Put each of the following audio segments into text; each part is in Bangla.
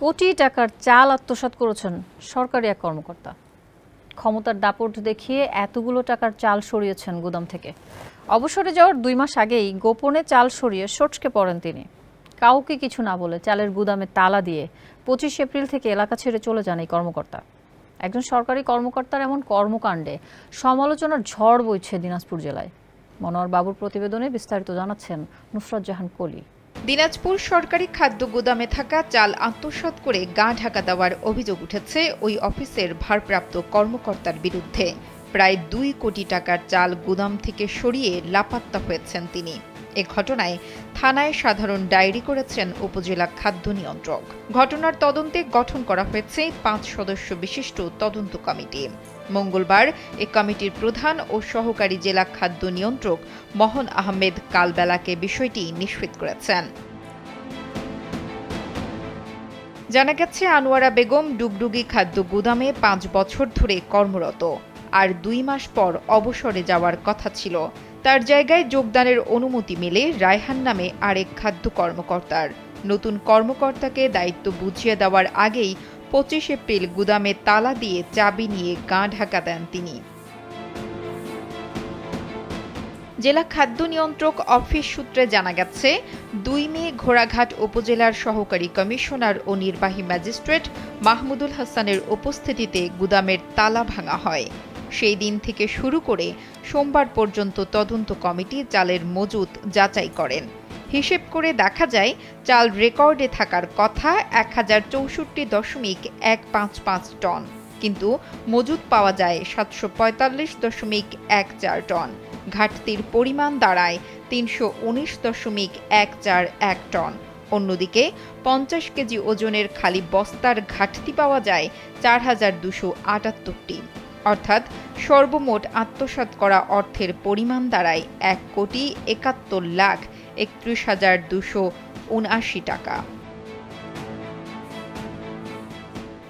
কোটি টাকার চাল আত্মসাৎ করেছেন সরকারি এক কর্মকর্তা। ক্ষমতার দাপট দেখিয়ে এতগুলো টাকার চাল সরিয়েছেন গুদাম থেকে। অবসরে যাওয়ার 2 মাস আগেই গোপনে চাল সরিয়ে সটকে পড়েন তিনি। কাউকে কিছু না বলে চালের গুদামে তালা দিয়ে 25 এপ্রিল থেকে এলাকা ছেড়ে চলে যান এই কর্মকর্তা। একজন সরকারি কর্মকর্তার এমন কর্মকাণ্ডে সমালোচনার ঝড় বইছে দিনাজপুর জেলায়। মনোয়ার বাবুর প্রতিবেদনে বিস্তারিত জানাচ্ছেন নুসরাত জাহান কলি। দিনাজপুর সরকারি খাদ্য গুদামে থাকা চাল আত্মসাৎ করে গা ঢাকা দেওয়ার অভিযোগ উঠেছে ওই অফিসের ভারপ্রাপ্ত কর্মকর্তার বিরুদ্ধে। প্রায় 2 কোটি টাকার চাল গুদাম থেকে সরিয়ে লাপাত্তা হয়েছেন তিনি। এ ঘটনায় থানায় সাধারণ ডায়েরি করেছেন উপজেলা খাদ্য নিয়ন্ত্রক। ঘটনার তদন্তে গঠন করা হয়েছে 5 সদস্য বিশিষ্ট তদন্ত কমিটি। মঙ্গলবার এ কমিটির প্রধান ও সহকারী জেলা খাদ্য নিয়ন্ত্রক মোহন আহমেদ কালবেলাকে বিষয়টি নিশ্চিত করেছেন। জানা গেছে, আনোয়ারা বেগম ডুগডুগি খাদ্য গুদামে 5 বছর ধরে কর্মরত। আর 2 মাস পর অবসরে যাওয়ার কথা ছিল। তার জায়গায় যোগদানের অনুমতি মেলে রায়হান নামে আরেক খাদ্য কর্মকর্তার। নতুন কর্মকর্তাকে দায়িত্ব বুঝিয়ে দেওয়ার আগেই 25 এপ্রিল গুদামে তালা দিয়ে চাবি নিয়ে গা ঢাকা দেন তিনি। জেলা খাদ্য নিয়ন্ত্রক অফিস সূত্রে জানা গেছে, 2 মে ঘোড়াঘাট উপজেলার সহকারী কমিশনার ও নির্বাহী ম্যাজিস্ট্রেট মাহমুদুল হাসানের উপস্থিতিতে গুদামের তালা ভাঙা হয়। সেই দিন থেকে শুরু করে সোমবার পর্যন্ত তদন্ত কমিটি চালের মজুত যাচাই করেন। হিসেব করে দেখা যায়, চাল রেকর্ডে থাকার কথা 1064.155 টন, কিন্তু মজুত পাওয়া যায় 745.14 টন। ঘাটতির পরিমাণ দাঁড়ায় 319.141 টন। অন্যদিকে 50 কেজি ওজনের খালি বস্তার ঘাটতি পাওয়া যায় 4278টি। অর্থাৎ সর্বমোট আত্মসাৎ করা অর্থের পরিমাণ দাঁড়ায় 1,71,31,279 টাকা।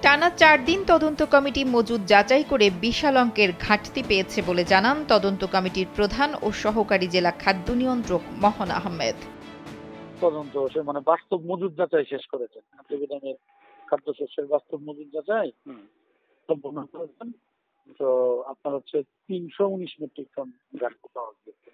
টানা 4 দিন তদন্ত কমিটি মজুদ যাচাই করে বিশাল অঙ্কের ঘাটতি পেয়েছে বলে জানান তদন্ত কমিটির প্রধান ও সহকারী জেলা খাদ্য নিয়ন্ত্রক মোহন আহমেদ। তদন্ত বাস্তব মজুদ যাচাই শেষ করেছেন। খাদ্যশস্যের বাস্তব মজুদ যাচাই সম্পন্ন করেছেন। তো আপনার 319 মেট্রিক টন ঘাটতি পাওয়া গেছে।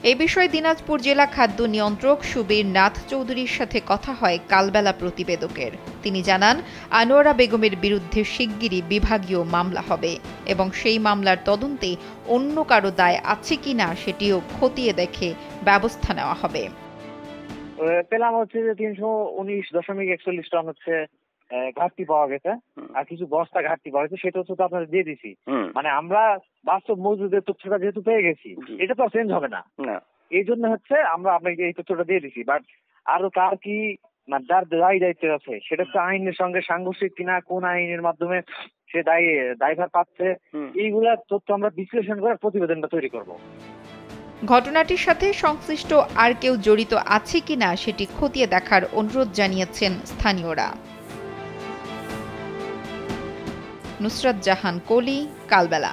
এই বিষয়ে দিনাজপুর জেলা খাদ্য নিয়ন্ত্রক সুবীর নাথ চৌধুরীর সাথে কথা হয় কালবেলা প্রতিবেদকের। তিনি জানান, আনোয়ারা বেগমের বিরুদ্ধে শিগগিরই বিভাগীয় মামলা হবে এবং সেই মামলার তদন্তে অন্য কারো দায় আছে কিনা সেটিও খতিয়ে দেখে ব্যবস্থা নেওয়া হবে। পেলাম 319.41 টন ঘাটতি পাওয়া গেছে, আর কিছু বস্তা ঘাটতি পাওয়া গেছে, সেটা তো আপনারা দিয়ে দিছি। আমরা বাস্তব মজুদের তথ্যটা যেহেতু পেয়ে গেছি, এটা তো চেঞ্জ হবে না। এই জন্য আমরা আপনাকে এই তথ্যটা দিয়ে দিছি। বাট আরো কার কি যার দায়ী দায়িত্ব আছে সেটা তো আইনের সঙ্গে সাংঘর্ষিক কিনা, কোন আইনের মাধ্যমে সে দায়ভার পাচ্ছে, এইগুলা তথ্য আমরা বিশ্লেষণ করে প্রতিবেদনটা তৈরি করব। ঘটনাটির সাথে সংশ্লিষ্ট আর কেউ জড়িত আছে কিনা সেটি খতিয়ে দেখার অনুরোধ জানিয়েছেন স্থানীয়রা। নুসরাত জাহান কলি, কালবেলা।